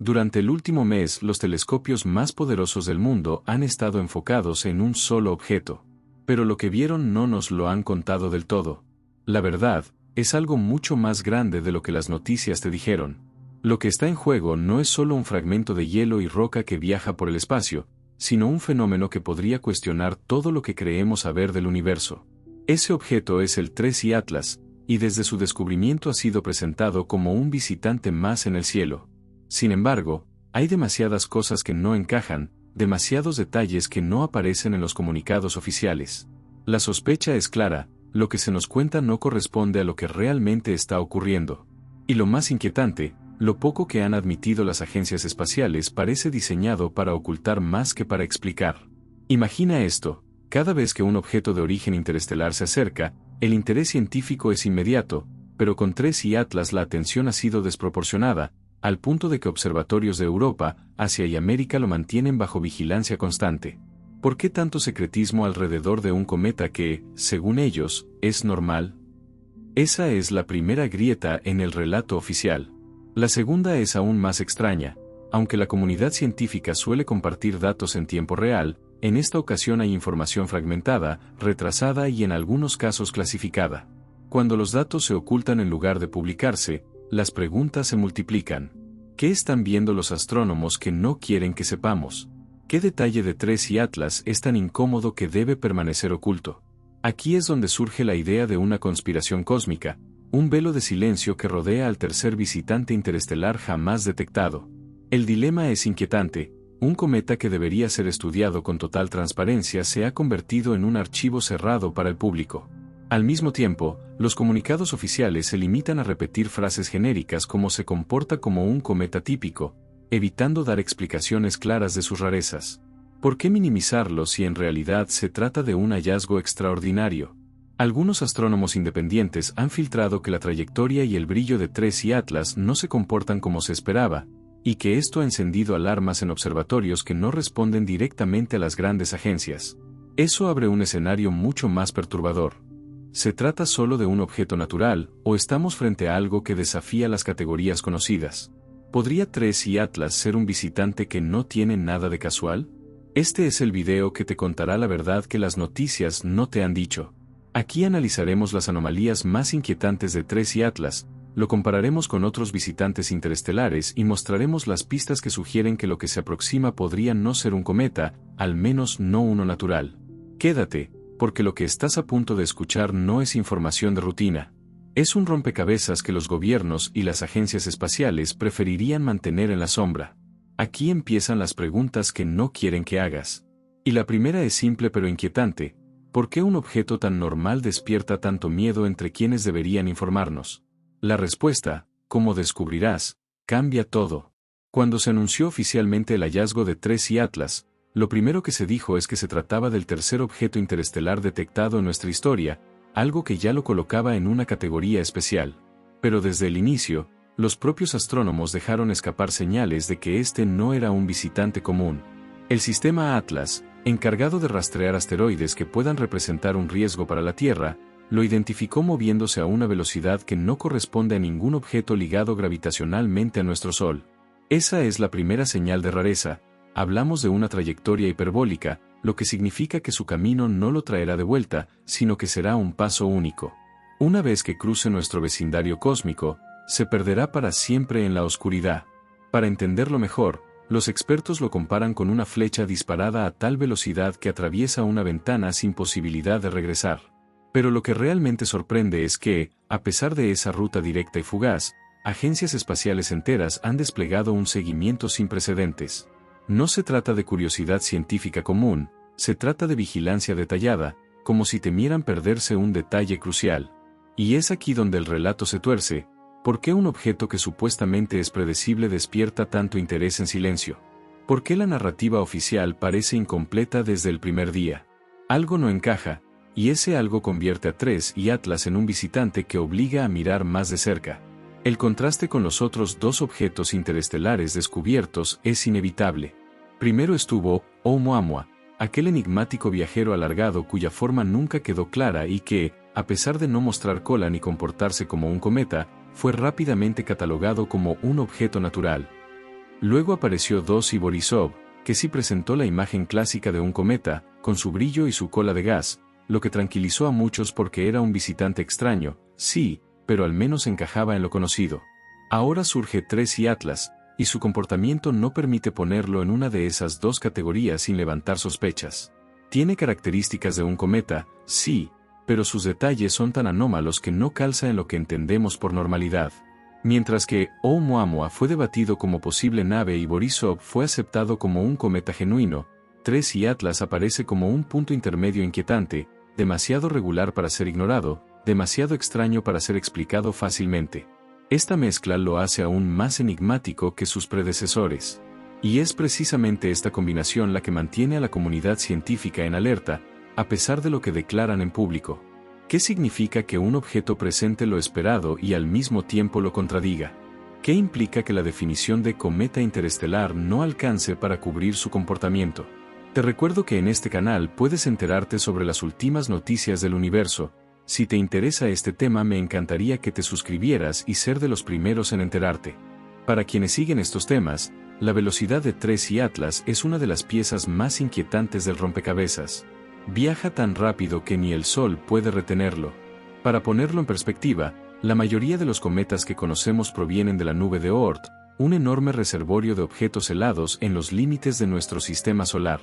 Durante el último mes, los telescopios más poderosos del mundo han estado enfocados en un solo objeto. Pero lo que vieron no nos lo han contado del todo. La verdad, es algo mucho más grande de lo que las noticias te dijeron. Lo que está en juego no es solo un fragmento de hielo y roca que viaja por el espacio, sino un fenómeno que podría cuestionar todo lo que creemos saber del universo. Ese objeto es el 3I Atlas, y desde su descubrimiento ha sido presentado como un visitante más en el cielo. Sin embargo, hay demasiadas cosas que no encajan, demasiados detalles que no aparecen en los comunicados oficiales. La sospecha es clara, lo que se nos cuenta no corresponde a lo que realmente está ocurriendo. Y lo más inquietante, lo poco que han admitido las agencias espaciales parece diseñado para ocultar más que para explicar. Imagina esto, cada vez que un objeto de origen interestelar se acerca, el interés científico es inmediato, pero con 3I Atlas la atención ha sido desproporcionada, al punto de que observatorios de Europa, Asia y América lo mantienen bajo vigilancia constante. ¿Por qué tanto secretismo alrededor de un cometa que, según ellos, es normal? Esa es la primera grieta en el relato oficial. La segunda es aún más extraña. Aunque la comunidad científica suele compartir datos en tiempo real, en esta ocasión hay información fragmentada, retrasada y en algunos casos clasificada. Cuando los datos se ocultan en lugar de publicarse, las preguntas se multiplican. ¿Qué están viendo los astrónomos que no quieren que sepamos? ¿Qué detalle de 3I Atlas es tan incómodo que debe permanecer oculto? Aquí es donde surge la idea de una conspiración cósmica, un velo de silencio que rodea al tercer visitante interestelar jamás detectado. El dilema es inquietante. Un cometa que debería ser estudiado con total transparencia se ha convertido en un archivo cerrado para el público. Al mismo tiempo, los comunicados oficiales se limitan a repetir frases genéricas como se comporta como un cometa típico, evitando dar explicaciones claras de sus rarezas. ¿Por qué minimizarlo si en realidad se trata de un hallazgo extraordinario? Algunos astrónomos independientes han filtrado que la trayectoria y el brillo de 3I Atlas no se comportan como se esperaba, y que esto ha encendido alarmas en observatorios que no responden directamente a las grandes agencias. Eso abre un escenario mucho más perturbador. ¿Se trata solo de un objeto natural, o estamos frente a algo que desafía las categorías conocidas? ¿Podría 3I Atlas ser un visitante que no tiene nada de casual? Este es el video que te contará la verdad que las noticias no te han dicho. Aquí analizaremos las anomalías más inquietantes de 3I Atlas, lo compararemos con otros visitantes interestelares y mostraremos las pistas que sugieren que lo que se aproxima podría no ser un cometa, al menos no uno natural. Quédate, porque lo que estás a punto de escuchar no es información de rutina. Es un rompecabezas que los gobiernos y las agencias espaciales preferirían mantener en la sombra. Aquí empiezan las preguntas que no quieren que hagas. Y la primera es simple pero inquietante. ¿Por qué un objeto tan normal despierta tanto miedo entre quienes deberían informarnos? La respuesta, como descubrirás, cambia todo. Cuando se anunció oficialmente el hallazgo de 3I Atlas, lo primero que se dijo es que se trataba del tercer objeto interestelar detectado en nuestra historia, algo que ya lo colocaba en una categoría especial. Pero desde el inicio, los propios astrónomos dejaron escapar señales de que este no era un visitante común. El sistema Atlas, encargado de rastrear asteroides que puedan representar un riesgo para la Tierra, lo identificó moviéndose a una velocidad que no corresponde a ningún objeto ligado gravitacionalmente a nuestro Sol. Esa es la primera señal de rareza. Hablamos de una trayectoria hiperbólica, lo que significa que su camino no lo traerá de vuelta, sino que será un paso único. Una vez que cruce nuestro vecindario cósmico, se perderá para siempre en la oscuridad. Para entenderlo mejor, los expertos lo comparan con una flecha disparada a tal velocidad que atraviesa una ventana sin posibilidad de regresar. Pero lo que realmente sorprende es que, a pesar de esa ruta directa y fugaz, agencias espaciales enteras han desplegado un seguimiento sin precedentes. No se trata de curiosidad científica común, se trata de vigilancia detallada, como si temieran perderse un detalle crucial. Y es aquí donde el relato se tuerce. ¿Por qué un objeto que supuestamente es predecible despierta tanto interés en silencio? ¿Por qué la narrativa oficial parece incompleta desde el primer día? Algo no encaja, y ese algo convierte a 3I Atlas en un visitante que obliga a mirar más de cerca. El contraste con los otros dos objetos interestelares descubiertos es inevitable. Primero estuvo Oumuamua, aquel enigmático viajero alargado cuya forma nunca quedó clara y que, a pesar de no mostrar cola ni comportarse como un cometa, fue rápidamente catalogado como un objeto natural. Luego apareció 2 y Borisov, que sí presentó la imagen clásica de un cometa, con su brillo y su cola de gas, lo que tranquilizó a muchos porque era un visitante extraño, sí, pero al menos encajaba en lo conocido. Ahora surge 3 y Atlas, y su comportamiento no permite ponerlo en una de esas dos categorías sin levantar sospechas. Tiene características de un cometa, sí, pero sus detalles son tan anómalos que no calza en lo que entendemos por normalidad. Mientras que Oumuamua fue debatido como posible nave y Borisov fue aceptado como un cometa genuino, 3 y Atlas aparece como un punto intermedio inquietante, demasiado regular para ser ignorado, demasiado extraño para ser explicado fácilmente. Esta mezcla lo hace aún más enigmático que sus predecesores. Y es precisamente esta combinación la que mantiene a la comunidad científica en alerta, a pesar de lo que declaran en público. ¿Qué significa que un objeto presente lo esperado y al mismo tiempo lo contradiga? ¿Qué implica que la definición de cometa interestelar no alcance para cubrir su comportamiento? Te recuerdo que en este canal puedes enterarte sobre las últimas noticias del universo. Si te interesa este tema, me encantaría que te suscribieras y ser de los primeros en enterarte. Para quienes siguen estos temas, la velocidad de 3 y Atlas es una de las piezas más inquietantes del rompecabezas. Viaja tan rápido que ni el Sol puede retenerlo. Para ponerlo en perspectiva, la mayoría de los cometas que conocemos provienen de la nube de Oort, un enorme reservorio de objetos helados en los límites de nuestro sistema solar.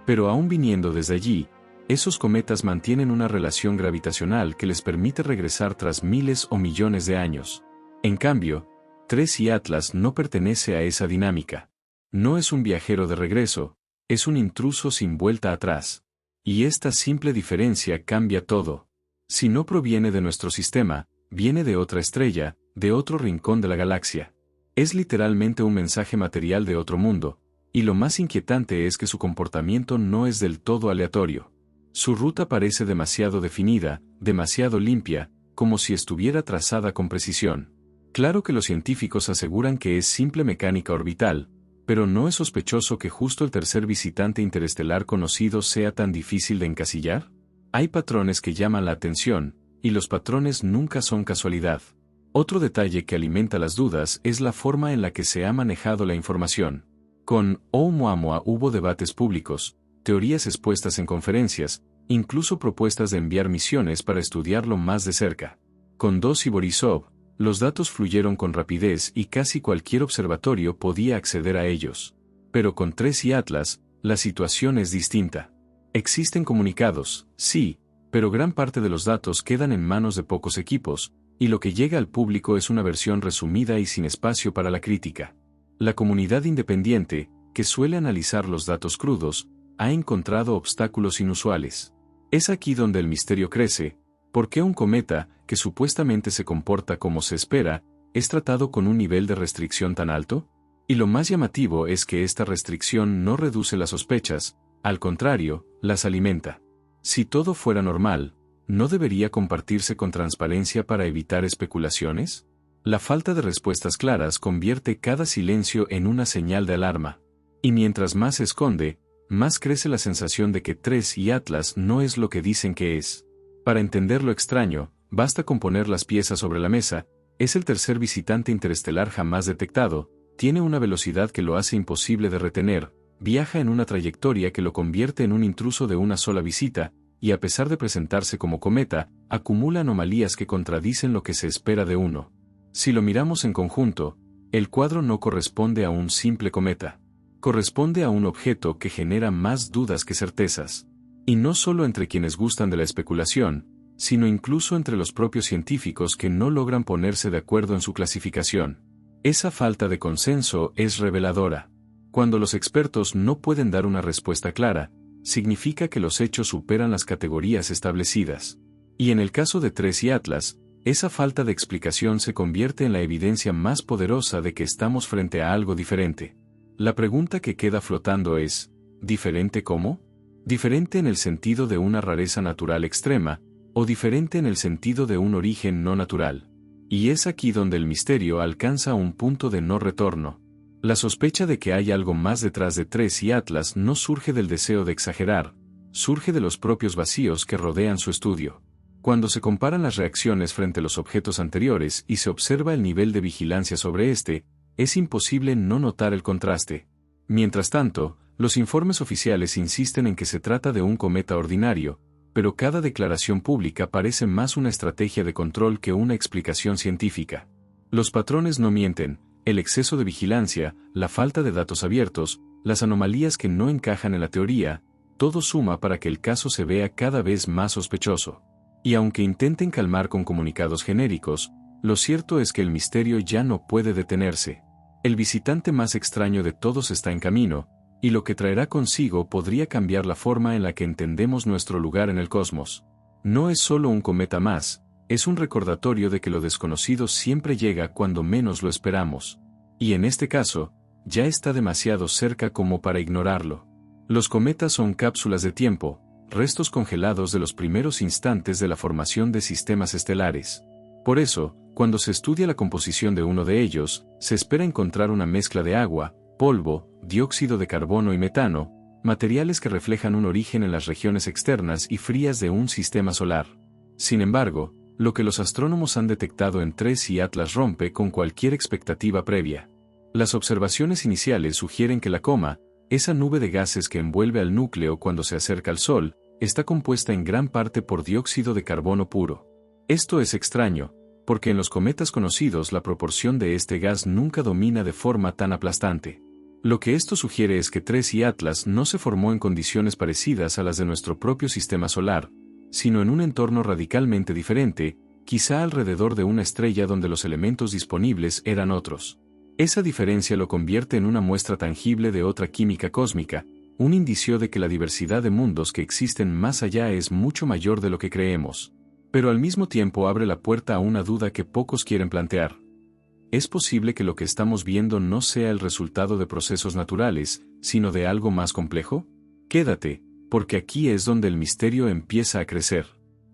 Pero aún viniendo desde allí, esos cometas mantienen una relación gravitacional que les permite regresar tras miles o millones de años. En cambio, 3 y Atlas no pertenece a esa dinámica. No es un viajero de regreso, es un intruso sin vuelta atrás. Y esta simple diferencia cambia todo. Si no proviene de nuestro sistema, viene de otra estrella, de otro rincón de la galaxia. Es literalmente un mensaje material de otro mundo, y lo más inquietante es que su comportamiento no es del todo aleatorio. Su ruta parece demasiado definida, demasiado limpia, como si estuviera trazada con precisión. Claro que los científicos aseguran que es simple mecánica orbital, pero ¿no es sospechoso que justo el tercer visitante interestelar conocido sea tan difícil de encasillar? Hay patrones que llaman la atención, y los patrones nunca son casualidad. Otro detalle que alimenta las dudas es la forma en la que se ha manejado la información. Con Oumuamua hubo debates públicos, teorías expuestas en conferencias, incluso propuestas de enviar misiones para estudiarlo más de cerca. Con 2 y Borisov, los datos fluyeron con rapidez y casi cualquier observatorio podía acceder a ellos. Pero con 3 y Atlas, la situación es distinta. Existen comunicados, sí, pero gran parte de los datos quedan en manos de pocos equipos, y lo que llega al público es una versión resumida y sin espacio para la crítica. La comunidad independiente, que suele analizar los datos crudos, ha encontrado obstáculos inusuales. Es aquí donde el misterio crece. ¿Por qué un cometa, que supuestamente se comporta como se espera, es tratado con un nivel de restricción tan alto? Y lo más llamativo es que esta restricción no reduce las sospechas, al contrario, las alimenta. Si todo fuera normal, ¿no debería compartirse con transparencia para evitar especulaciones? La falta de respuestas claras convierte cada silencio en una señal de alarma. Y mientras más se esconde, más crece la sensación de que 3 y Atlas no es lo que dicen que es. Para entender lo extraño, basta con poner las piezas sobre la mesa. Es el tercer visitante interestelar jamás detectado, tiene una velocidad que lo hace imposible de retener, viaja en una trayectoria que lo convierte en un intruso de una sola visita, y a pesar de presentarse como cometa, acumula anomalías que contradicen lo que se espera de uno. Si lo miramos en conjunto, el cuadro no corresponde a un simple cometa. Corresponde a un objeto que genera más dudas que certezas. Y no solo entre quienes gustan de la especulación, sino incluso entre los propios científicos que no logran ponerse de acuerdo en su clasificación. Esa falta de consenso es reveladora. Cuando los expertos no pueden dar una respuesta clara, significa que los hechos superan las categorías establecidas. Y en el caso de 3 y Atlas, esa falta de explicación se convierte en la evidencia más poderosa de que estamos frente a algo diferente. La pregunta que queda flotando es, ¿diferente cómo? ¿Diferente en el sentido de una rareza natural extrema, o diferente en el sentido de un origen no natural? Y es aquí donde el misterio alcanza un punto de no retorno. La sospecha de que hay algo más detrás de 3 y Atlas no surge del deseo de exagerar, surge de los propios vacíos que rodean su estudio. Cuando se comparan las reacciones frente a los objetos anteriores y se observa el nivel de vigilancia sobre este, es imposible no notar el contraste. Mientras tanto, los informes oficiales insisten en que se trata de un cometa ordinario, pero cada declaración pública parece más una estrategia de control que una explicación científica. Los patrones no mienten, el exceso de vigilancia, la falta de datos abiertos, las anomalías que no encajan en la teoría, todo suma para que el caso se vea cada vez más sospechoso. Y aunque intenten calmar con comunicados genéricos, lo cierto es que el misterio ya no puede detenerse. El visitante más extraño de todos está en camino, y lo que traerá consigo podría cambiar la forma en la que entendemos nuestro lugar en el cosmos. No es solo un cometa más, es un recordatorio de que lo desconocido siempre llega cuando menos lo esperamos. Y en este caso, ya está demasiado cerca como para ignorarlo. Los cometas son cápsulas de tiempo, restos congelados de los primeros instantes de la formación de sistemas estelares. Por eso, cuando se estudia la composición de uno de ellos, se espera encontrar una mezcla de agua, polvo, dióxido de carbono y metano, materiales que reflejan un origen en las regiones externas y frías de un sistema solar. Sin embargo, lo que los astrónomos han detectado en TRES y Atlas rompe con cualquier expectativa previa. Las observaciones iniciales sugieren que la coma, esa nube de gases que envuelve al núcleo cuando se acerca al Sol, está compuesta en gran parte por dióxido de carbono puro. Esto es extraño, porque en los cometas conocidos la proporción de este gas nunca domina de forma tan aplastante. Lo que esto sugiere es que TRES y Atlas no se formó en condiciones parecidas a las de nuestro propio sistema solar, sino en un entorno radicalmente diferente, quizá alrededor de una estrella donde los elementos disponibles eran otros. Esa diferencia lo convierte en una muestra tangible de otra química cósmica, un indicio de que la diversidad de mundos que existen más allá es mucho mayor de lo que creemos. Pero al mismo tiempo abre la puerta a una duda que pocos quieren plantear. ¿Es posible que lo que estamos viendo no sea el resultado de procesos naturales, sino de algo más complejo? Quédate, porque aquí es donde el misterio empieza a crecer.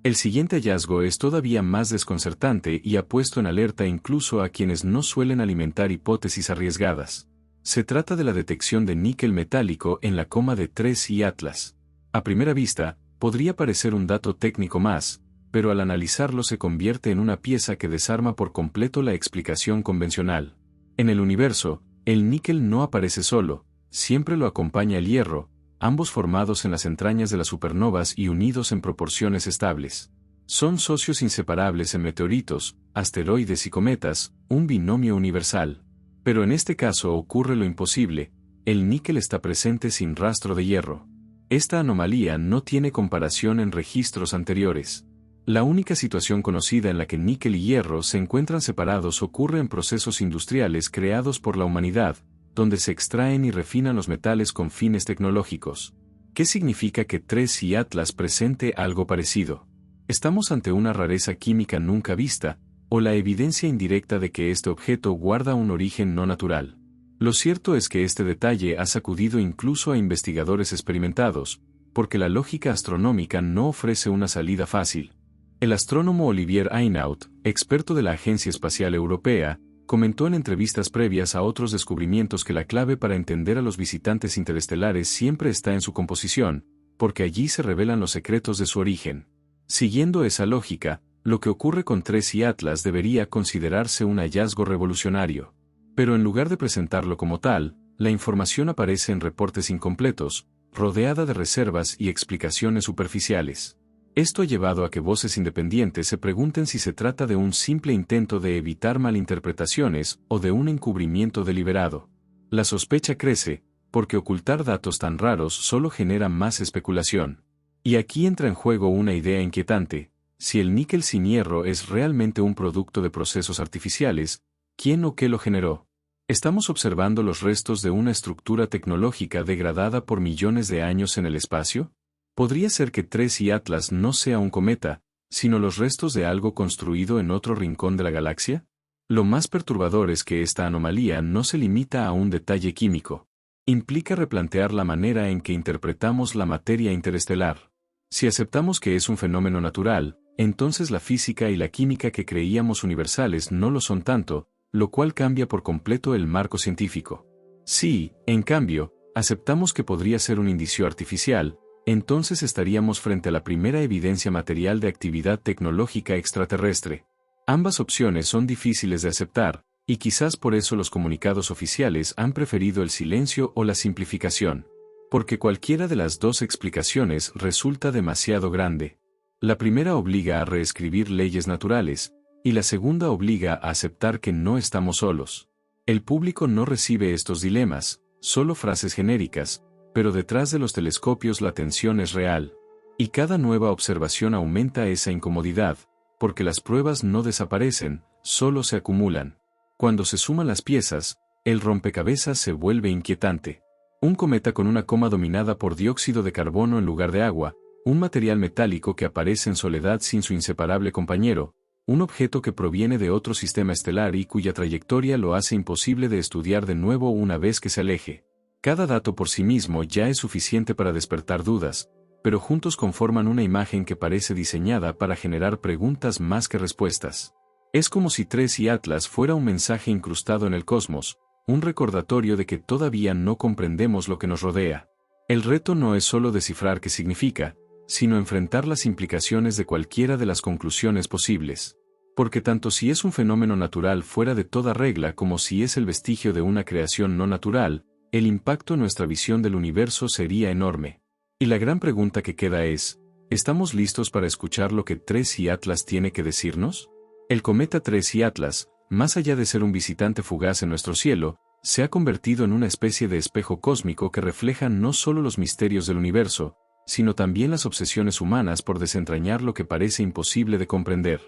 El siguiente hallazgo es todavía más desconcertante y ha puesto en alerta incluso a quienes no suelen alimentar hipótesis arriesgadas. Se trata de la detección de níquel metálico en la coma de TRES y Atlas. A primera vista, podría parecer un dato técnico más, pero al analizarlo se convierte en una pieza que desarma por completo la explicación convencional. En el universo, el níquel no aparece solo, siempre lo acompaña el hierro, ambos formados en las entrañas de las supernovas y unidos en proporciones estables. Son socios inseparables en meteoritos, asteroides y cometas, un binomio universal. Pero en este caso ocurre lo imposible, el níquel está presente sin rastro de hierro. Esta anomalía no tiene comparación en registros anteriores. La única situación conocida en la que níquel y hierro se encuentran separados ocurre en procesos industriales creados por la humanidad, donde se extraen y refinan los metales con fines tecnológicos. ¿Qué significa que TRES y Atlas presente algo parecido? ¿Estamos ante una rareza química nunca vista, o la evidencia indirecta de que este objeto guarda un origen no natural? Lo cierto es que este detalle ha sacudido incluso a investigadores experimentados, porque la lógica astronómica no ofrece una salida fácil. El astrónomo Olivier Aynaud, experto de la Agencia Espacial Europea, comentó en entrevistas previas a otros descubrimientos que la clave para entender a los visitantes interestelares siempre está en su composición, porque allí se revelan los secretos de su origen. Siguiendo esa lógica, lo que ocurre con TRES y Atlas debería considerarse un hallazgo revolucionario. Pero en lugar de presentarlo como tal, la información aparece en reportes incompletos, rodeada de reservas y explicaciones superficiales. Esto ha llevado a que voces independientes se pregunten si se trata de un simple intento de evitar malinterpretaciones o de un encubrimiento deliberado. La sospecha crece, porque ocultar datos tan raros solo genera más especulación. Y aquí entra en juego una idea inquietante: si el níquel sin hierro es realmente un producto de procesos artificiales, ¿quién o qué lo generó? ¿Estamos observando los restos de una estructura tecnológica degradada por millones de años en el espacio? ¿Podría ser que TRES y Atlas no sea un cometa, sino los restos de algo construido en otro rincón de la galaxia? Lo más perturbador es que esta anomalía no se limita a un detalle químico. Implica replantear la manera en que interpretamos la materia interestelar. Si aceptamos que es un fenómeno natural, entonces la física y la química que creíamos universales no lo son tanto, lo cual cambia por completo el marco científico. Si, en cambio, aceptamos que podría ser un indicio artificial, entonces estaríamos frente a la primera evidencia material de actividad tecnológica extraterrestre. Ambas opciones son difíciles de aceptar, Y quizás por eso los comunicados oficiales han preferido el silencio o la simplificación. Porque cualquiera de las dos explicaciones resulta demasiado grande. La primera obliga a reescribir leyes naturales, y la segunda obliga a aceptar que no estamos solos. El público no recibe estos dilemas, solo frases genéricas, pero detrás de los telescopios la tensión es real. Y cada nueva observación aumenta esa incomodidad, porque las pruebas no desaparecen, solo se acumulan. Cuando se suman las piezas, el rompecabezas se vuelve inquietante. Un cometa con una coma dominada por dióxido de carbono en lugar de agua, un material metálico que aparece en soledad sin su inseparable compañero, un objeto que proviene de otro sistema estelar y cuya trayectoria lo hace imposible de estudiar de nuevo una vez que se aleje. Cada dato por sí mismo ya es suficiente para despertar dudas, pero juntos conforman una imagen que parece diseñada para generar preguntas más que respuestas. Es como si TRES y Atlas fuera un mensaje incrustado en el cosmos, un recordatorio de que todavía no comprendemos lo que nos rodea. El reto no es solo descifrar qué significa, sino enfrentar las implicaciones de cualquiera de las conclusiones posibles. Porque tanto si es un fenómeno natural fuera de toda regla como si es el vestigio de una creación no natural, el impacto en nuestra visión del universo sería enorme. Y la gran pregunta que queda es, ¿estamos listos para escuchar lo que TRES y Atlas tiene que decirnos? El cometa TRES y Atlas, más allá de ser un visitante fugaz en nuestro cielo, se ha convertido en una especie de espejo cósmico que refleja no solo los misterios del universo, sino también las obsesiones humanas por desentrañar lo que parece imposible de comprender.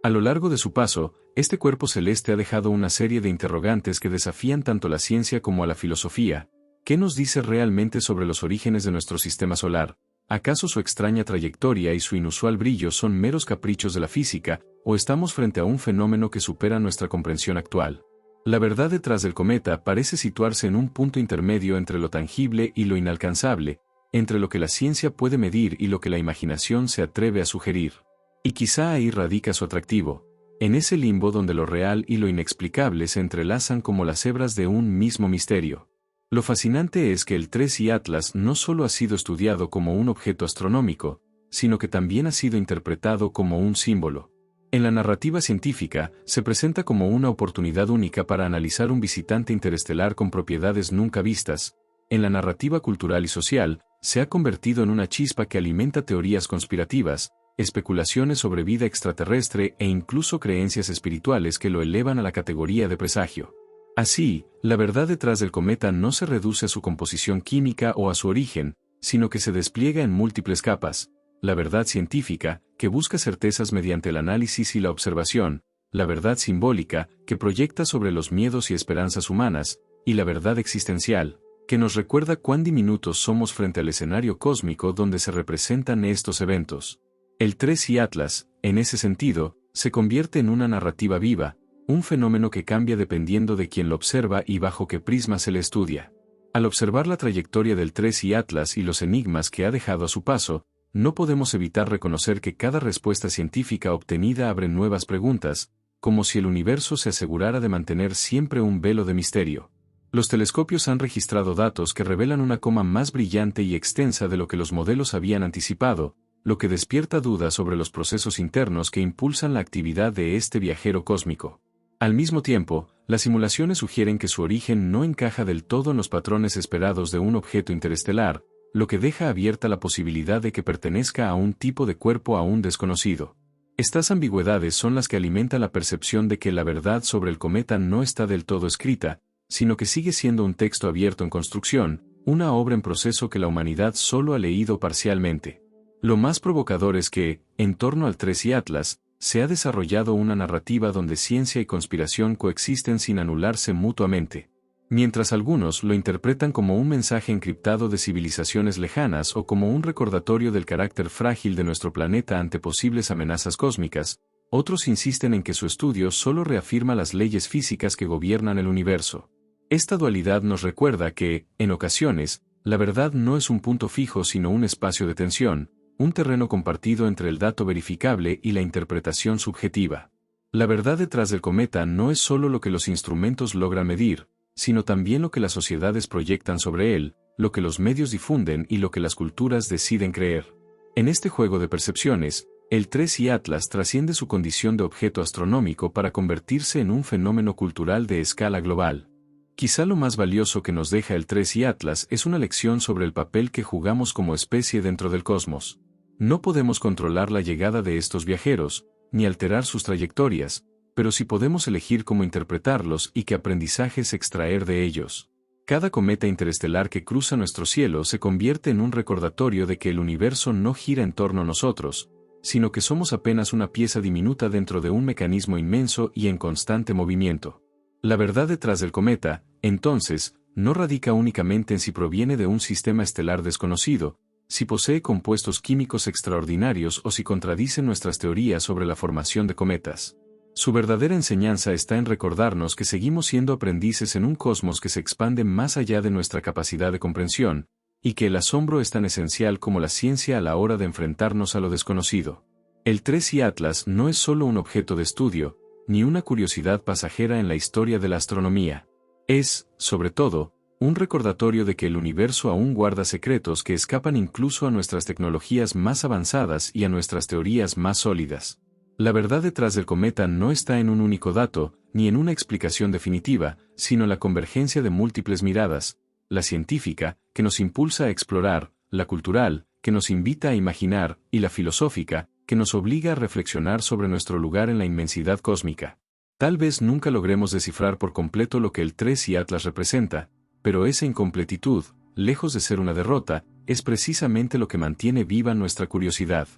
A lo largo de su paso, este cuerpo celeste ha dejado una serie de interrogantes que desafían tanto la ciencia como a la filosofía. ¿Qué nos dice realmente sobre los orígenes de nuestro sistema solar? ¿Acaso su extraña trayectoria y su inusual brillo son meros caprichos de la física, o estamos frente a un fenómeno que supera nuestra comprensión actual? La verdad detrás del cometa parece situarse en un punto intermedio entre lo tangible y lo inalcanzable, entre lo que la ciencia puede medir y lo que la imaginación se atreve a sugerir. Y quizá ahí radica su atractivo, en ese limbo donde lo real y lo inexplicable se entrelazan como las hebras de un mismo misterio. Lo fascinante es que el TRES y Atlas no solo ha sido estudiado como un objeto astronómico, sino que también ha sido interpretado como un símbolo. En la narrativa científica, se presenta como una oportunidad única para analizar un visitante interestelar con propiedades nunca vistas. En la narrativa cultural y social, se ha convertido en una chispa que alimenta teorías conspirativas, especulaciones sobre vida extraterrestre e incluso creencias espirituales que lo elevan a la categoría de presagio. Así, la verdad detrás del cometa no se reduce a su composición química o a su origen, sino que se despliega en múltiples capas. La verdad científica, que busca certezas mediante el análisis y la observación, la verdad simbólica, que proyecta sobre los miedos y esperanzas humanas, y la verdad existencial, que nos recuerda cuán diminutos somos frente al escenario cósmico donde se representan estos eventos. El TRES y Atlas, en ese sentido, se convierte en una narrativa viva, un fenómeno que cambia dependiendo de quien lo observa y bajo qué prisma se le estudia. Al observar la trayectoria del TRES y Atlas y los enigmas que ha dejado a su paso, no podemos evitar reconocer que cada respuesta científica obtenida abre nuevas preguntas, como si el universo se asegurara de mantener siempre un velo de misterio. Los telescopios han registrado datos que revelan una coma más brillante y extensa de lo que los modelos habían anticipado, lo que despierta dudas sobre los procesos internos que impulsan la actividad de este viajero cósmico. Al mismo tiempo, las simulaciones sugieren que su origen no encaja del todo en los patrones esperados de un objeto interestelar, lo que deja abierta la posibilidad de que pertenezca a un tipo de cuerpo aún desconocido. Estas ambigüedades son las que alimentan la percepción de que la verdad sobre el cometa no está del todo escrita, sino que sigue siendo un texto abierto en construcción, una obra en proceso que la humanidad solo ha leído parcialmente. Lo más provocador es que, en torno al TRES y Atlas, se ha desarrollado una narrativa donde ciencia y conspiración coexisten sin anularse mutuamente. Mientras algunos lo interpretan como un mensaje encriptado de civilizaciones lejanas o como un recordatorio del carácter frágil de nuestro planeta ante posibles amenazas cósmicas, otros insisten en que su estudio solo reafirma las leyes físicas que gobiernan el universo. Esta dualidad nos recuerda que, en ocasiones, la verdad no es un punto fijo sino un espacio de tensión, un terreno compartido entre el dato verificable y la interpretación subjetiva. La verdad detrás del cometa no es solo lo que los instrumentos logran medir, sino también lo que las sociedades proyectan sobre él, lo que los medios difunden y lo que las culturas deciden creer. En este juego de percepciones, El 3 y Atlas trasciende su condición de objeto astronómico para convertirse en un fenómeno cultural de escala global. Quizá lo más valioso que nos deja el 3 y Atlas es una lección sobre el papel que jugamos como especie dentro del cosmos. No podemos controlar la llegada de estos viajeros, ni alterar sus trayectorias, pero sí podemos elegir cómo interpretarlos y qué aprendizajes extraer de ellos. Cada cometa interestelar que cruza nuestro cielo se convierte en un recordatorio de que el universo no gira en torno a nosotros, sino que somos apenas una pieza diminuta dentro de un mecanismo inmenso y en constante movimiento. La verdad detrás del cometa, entonces, no radica únicamente en si proviene de un sistema estelar desconocido, si posee compuestos químicos extraordinarios o si contradice nuestras teorías sobre la formación de cometas. Su verdadera enseñanza está en recordarnos que seguimos siendo aprendices en un cosmos que se expande más allá de nuestra capacidad de comprensión, y que el asombro es tan esencial como la ciencia a la hora de enfrentarnos a lo desconocido. El 3 y Atlas no es solo un objeto de estudio, ni una curiosidad pasajera en la historia de la astronomía. Es, sobre todo, un recordatorio de que el universo aún guarda secretos que escapan incluso a nuestras tecnologías más avanzadas y a nuestras teorías más sólidas. La verdad detrás del cometa no está en un único dato, ni en una explicación definitiva, sino en la convergencia de múltiples miradas, la científica, que nos impulsa a explorar, la cultural, que nos invita a imaginar, y la filosófica, que nos obliga a reflexionar sobre nuestro lugar en la inmensidad cósmica. Tal vez nunca logremos descifrar por completo lo que el 3 y Atlas representa, pero esa incompletitud, lejos de ser una derrota, es precisamente lo que mantiene viva nuestra curiosidad.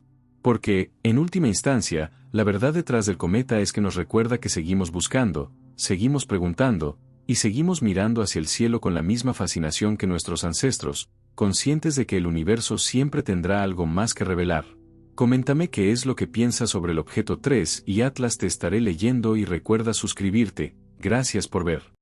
Porque, en última instancia, la verdad detrás del cometa es que nos recuerda que seguimos buscando, seguimos preguntando, y seguimos mirando hacia el cielo con la misma fascinación que nuestros ancestros, conscientes de que el universo siempre tendrá algo más que revelar. Coméntame qué es lo que piensas sobre el objeto 3 y Atlas, te estaré leyendo y recuerda suscribirte. Gracias por ver.